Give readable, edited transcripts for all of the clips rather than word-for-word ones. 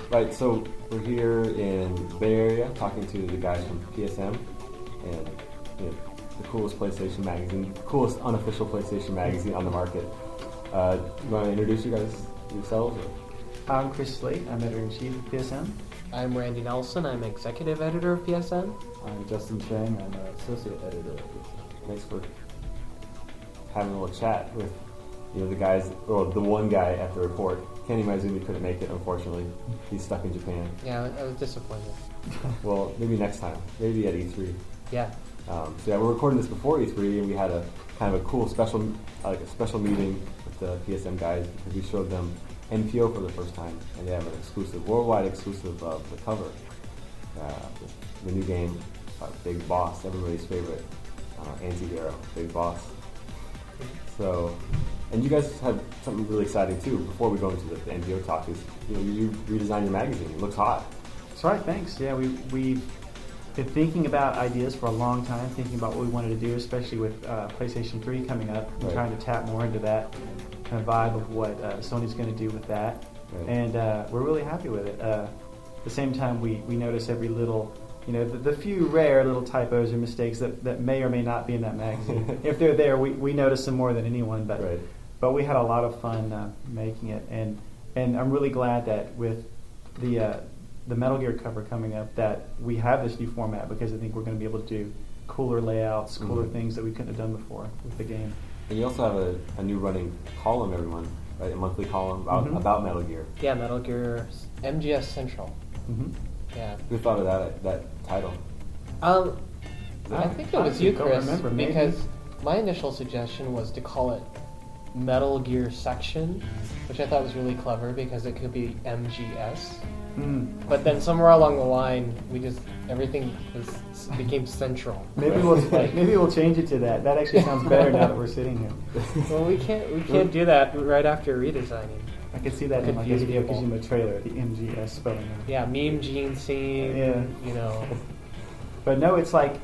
Right, so we're here in the Bay Area talking to the guys from PSM and the coolest PlayStation magazine, coolest unofficial PlayStation magazine on the market. You want to introduce you guys yourselves? Or? I'm Chris Slate. I'm editor-in-chief of PSM. I'm Randy Nelson. I'm executive editor of PSM. I'm Justin Chang. I'm an associate editor of PSM. Thanks for having a little chat with the guys, or the one guy at the report. Kenny Maizumi couldn't make it, unfortunately. He's stuck in Japan. Yeah, I was disappointed. Well, maybe next time. Maybe at E3. Yeah. So yeah, we're recording this before E3, and we had a kind of a cool special meeting with the PSM guys because we showed them NPO for the first time, and they have an exclusive, worldwide exclusive of the cover. The new game, Big Boss, everybody's favorite anti-hero, Big Boss. So, and you guys had something really exciting too. Before we go into the NPO talk, is you redesigned your magazine. It looks hot. That's right. Thanks. Yeah, we've been thinking about ideas for a long time, thinking about what we wanted to do, especially with PlayStation 3 coming up, and trying to tap more into that kind of vibe of what Sony's going to do with that. Right. And we're really happy with it. At the same time, we notice every little, the few rare little typos or mistakes that may or may not be in that magazine. If they're there, we notice them more than anyone. But we had a lot of fun making it, and I'm really glad that with the Metal Gear cover coming up that we have this new format, because I think we're going to be able to do cooler layouts, cooler things that we couldn't have done before with the game. And you also have a new running column every month, right? A monthly column about Metal Gear. Yeah, Metal Gear MGS Central. Mm-hmm. Yeah. Who thought of that title? I think it was you, Chris, because my initial suggestion was to call it Metal Gear Section, which I thought was really clever because it could be MGS. But then somewhere along the line, everything became central. Maybe we'll change it to that. That actually sounds better now that we're sitting here. Well, we can't do that right after redesigning. I could see that in like a Hideo Kojima trailer, the MGS spelling out. Yeah, meme gene scene. Yeah. But no, it's like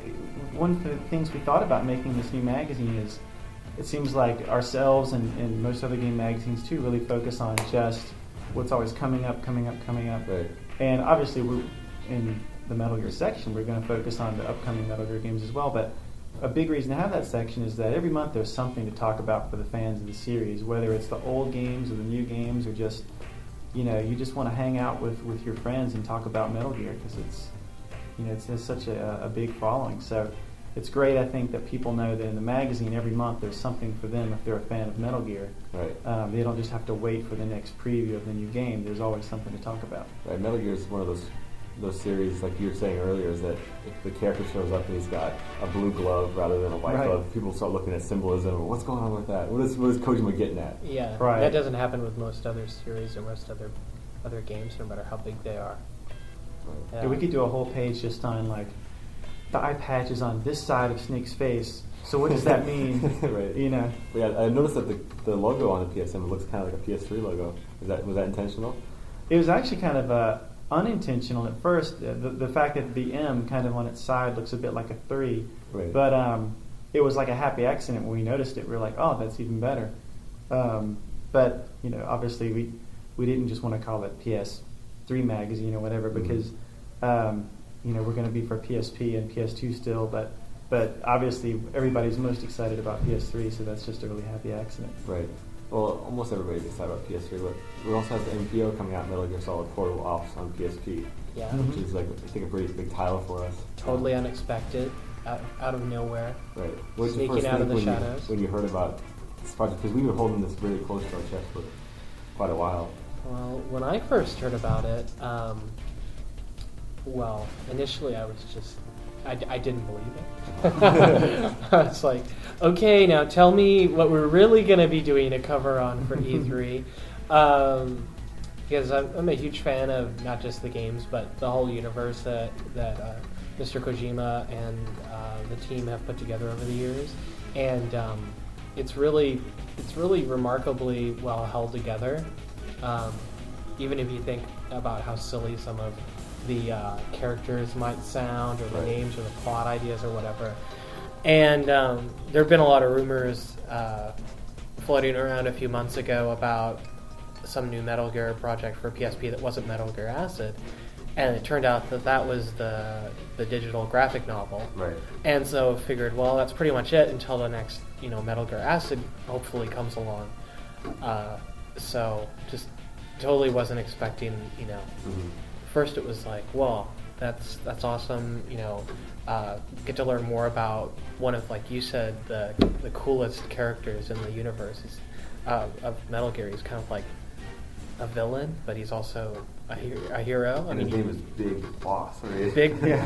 one of the things we thought about making this new magazine is, it seems like ourselves and most other game magazines too really focus on just what's always coming up. Right. And obviously we're in the Metal Gear section, we're going to focus on the upcoming Metal Gear games as well. But a big reason to have that section is that every month there's something to talk about for the fans of the series, whether it's the old games or the new games, or just, you just want to hang out with your friends and talk about Metal Gear because it has such a big following. So it's great, I think, that people know that in the magazine every month there's something for them if they're a fan of Metal Gear. Right. They don't just have to wait for the next preview of the new game. There's always something to talk about. Right. Metal Gear is one of those series, like you were saying earlier, is that if the character shows up and he's got a blue glove rather than a white glove, people start looking at symbolism. What's going on with that? What is Kojima getting at? Yeah, right. That doesn't happen with most other series or most other games, no matter how big they are. Right. Yeah, we could do a whole page just on like the eye patch is on this side of Snake's face. So what does that mean? Right. Yeah, I noticed that the logo on the PSM looks kind of like a PS3 logo. Was that intentional? It was actually kind of unintentional at first. The fact that the M kind of on its side looks a bit like a 3. Right. But it was like a happy accident when we noticed it. We were like, oh, that's even better. But obviously we didn't just want to call it PS3 magazine or whatever because we're going to be for PSP and PS2 still, but obviously everybody's most excited about PS3, so that's just a really happy accident. Right. Well, almost everybody's excited about PS3, but we also have the NPO coming out, Metal Gear Solid Portable Ops on PSP. Yeah. Which is I think a pretty big title for us. Totally unexpected, out of nowhere. Right. What's sneaking out of the shadows. When you heard about this project, because we were holding this really close to our chest for quite a while. Well, when I first heard about it, initially I was just, I didn't believe it. I was like, okay, now tell me what we're really going to be doing a cover on for E3. Because I'm a huge fan of not just the games, but the whole universe that Mr. Kojima and the team have put together over the years. And it's really remarkably well held together. Even if you think about how silly some of the characters might sound, or the names, or the plot ideas, or whatever. And there have been a lot of rumors floating around a few months ago about some new Metal Gear project for PSP that wasn't Metal Gear Acid, and it turned out that that was the digital graphic novel. Right. And so figured, well, that's pretty much it until the next, Metal Gear Acid hopefully comes along. So just totally wasn't expecting, First it was like, well, that's awesome, get to learn more about one of, like you said, the coolest characters in the universe of Metal Gear. He's kind of like a villain, but he's also a hero. And his name is Big Boss. Right?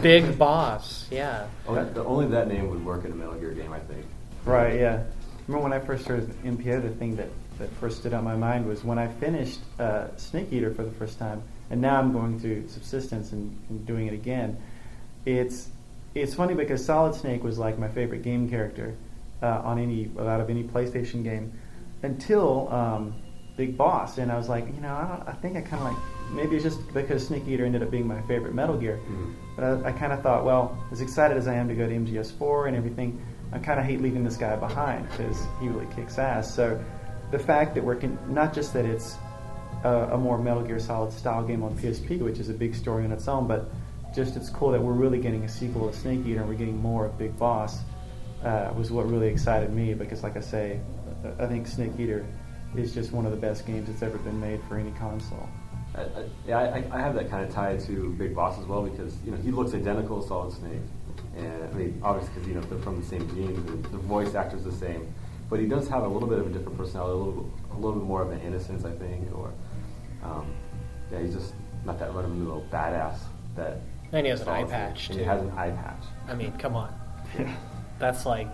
Big Boss, yeah. Only that name would work in a Metal Gear game, I think. Right, yeah. Remember when I first heard MPO, the thing that first stood out in my mind was when I finished Snake Eater for the first time, and now I'm going through Subsistence and doing it again. It's funny because Solid Snake was like my favorite game character out of any PlayStation game until Big Boss, and I was like, I think I kind of like, maybe it's just because Snake Eater ended up being my favorite Metal Gear, but I kind of thought, well, as excited as I am to go to MGS4 and everything, I kind of hate leaving this guy behind because he really kicks ass. So the fact that not just that it's a more Metal Gear Solid style game on PSP, which is a big story on its own, but just it's cool that we're really getting a sequel of Snake Eater and we're getting more of Big Boss was what really excited me, because like I say, I think Snake Eater is just one of the best games that's ever been made for any console. I have that kind of tie to Big Boss as well, because he looks identical to Solid Snake, and I mean obviously because they're from the same genes and the voice actor's the same, but he does have a little bit of a different personality, a little bit more of an innocence, I think, or he's just not that run-of-the-mill badass that. And he has an eye patch too. And he has an eye patch. I mean, come on. That's like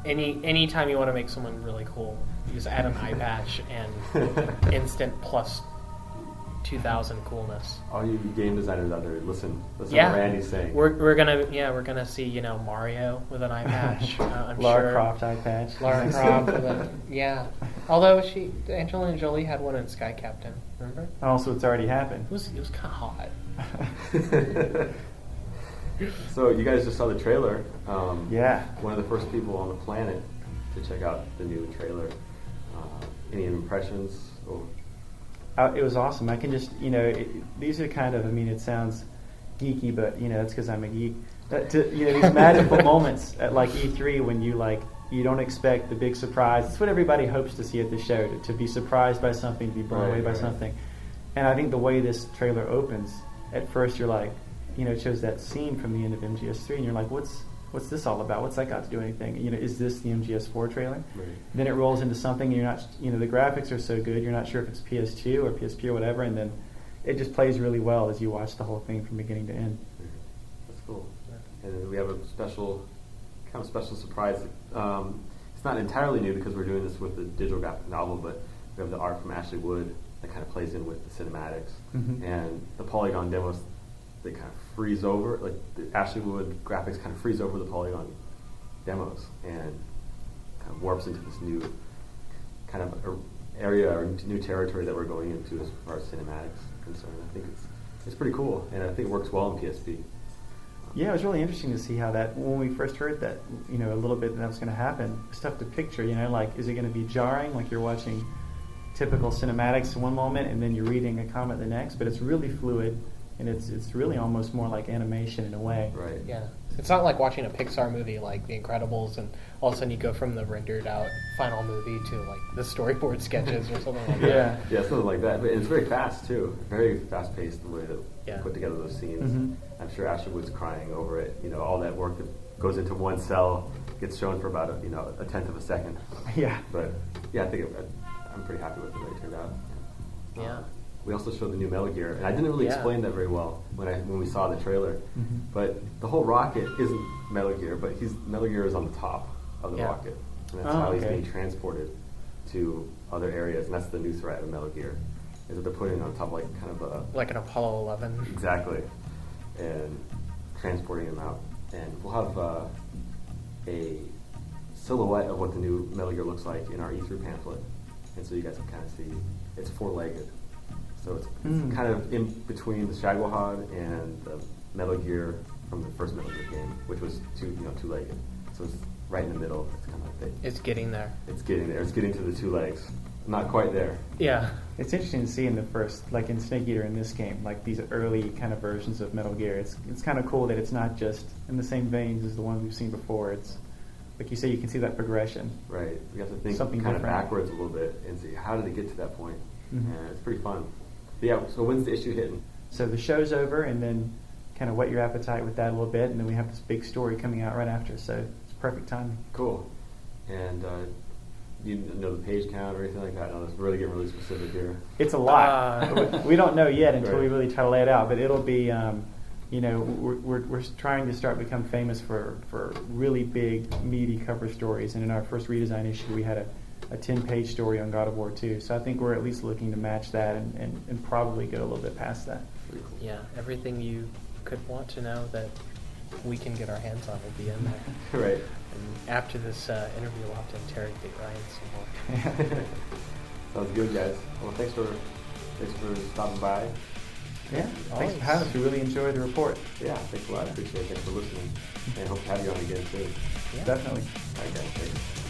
any time you want to make someone really cool, you just add an eye patch and instant plus 2,000 coolness. All you game designers out there, listen to what Randy's saying. We're gonna see Mario with an eye patch. I'm Lara sure. Croft eye patch. Lara Croft with Although Angelina Jolie had one in Sky Captain. Remember? Also, it's already happened. It was kind of hot. So you guys just saw the trailer. Yeah. One of the first people on the planet to check out the new trailer. Any impressions? It was awesome. I can just, these are kind of, it sounds geeky, but, that's because I'm a geek. These magical moments at like E3 when you don't expect the big surprise. It's what everybody hopes to see at the show, to be surprised by something, to be blown away by something. And I think the way this trailer opens, at first you're like, it shows that scene from the end of MGS3, and you're like, what's this all about? What's that got to do anything? Is this the MGS4 trailer? Right. Then it rolls into something, and you're not, the graphics are so good, you're not sure if it's PS2 or PSP or whatever, and then it just plays really well as you watch the whole thing from beginning to end. That's cool. And then we have a special surprise. It's not entirely new because we're doing this with the digital graphic novel, but we have the art from Ashley Wood that kind of plays in with the cinematics. And the polygon demos, they kind of freeze over, like the Ashley Wood graphics kind of freeze over the polygon demos and kind of warps into this new kind of area or new territory that we're going into as far as cinematics are concerned. I think it's pretty cool, and I think it works well in PSP. Yeah, it was really interesting to see how that, when we first heard that, a little bit that was going to happen, it's tough to picture, like, is it going to be jarring, like you're watching typical cinematics one moment and then you're reading a comment the next, but it's really fluid, and it's really almost more like animation in a way. Right. Yeah. It's not like watching a Pixar movie like The Incredibles and all of a sudden you go from the rendered out final movie to like the storyboard sketches or something like that. Yeah, something like that. But it's very fast too. Very fast paced the way that you put together those scenes. I'm sure Ashley Wood's crying over it. All that work that goes into one cell gets shown for about a tenth of a second. Yeah. But yeah, I think I'm pretty happy with the way it turned out. Yeah. We also showed the new Metal Gear, and I didn't really explain that very well when we saw the trailer. But the whole rocket isn't Metal Gear, but Metal Gear is on the top of the rocket, and that's how he's being transported to other areas. And that's the new threat of Metal Gear, is that they're putting it on top like kind of a like an Apollo 11. Exactly, and transporting him out. And we'll have a silhouette of what the new Metal Gear looks like in our E3 pamphlet, and so you guys can kind of see it's four-legged. So it's kind of in between the Shagohod and the Metal Gear from the first Metal Gear game, which was two-legged. So it's right in the middle. It's kind of like It's getting there. it's getting there. It's getting to the 2 legs. Not quite there. Yeah. It's interesting to see in the first, like in Snake Eater in this game, like these early kind of versions of Metal Gear. It's kind of cool that it's not just in the same veins as the ones we've seen before. It's like you say, you can see that progression. Right. We have to think Something kind of different. backwards a little bit and see how did it get to that point. Mhm. And it's pretty fun. But yeah. So when's the issue hitting? So the show's over, and then kind of whet your appetite with that a little bit, and then we have this big story coming out right after. So it's perfect timing. Cool. And you know the page count or anything like that? No, let's really get really specific here. It's a lot. We don't know yet until we Right. really try to lay it out. But it'll be, you know, we're trying to start become famous for really big, meaty cover stories. And in our first redesign issue, we had a 10-page story on God of War 2. So I think we're at least looking to match that and probably go a little bit past that. Pretty cool. Yeah, everything you could want to know that we can get our hands on will be in there. Right. And after this interview, we'll have to interrogate Ryan some more. Sounds good, guys. Well, thanks for stopping by. Yeah, thanks Always. for having us. We really enjoyed the report. Yeah, thanks a lot. I appreciate it. Thanks for listening. And hope to have you on again soon. Yeah. Definitely. All right, guys. Thanks.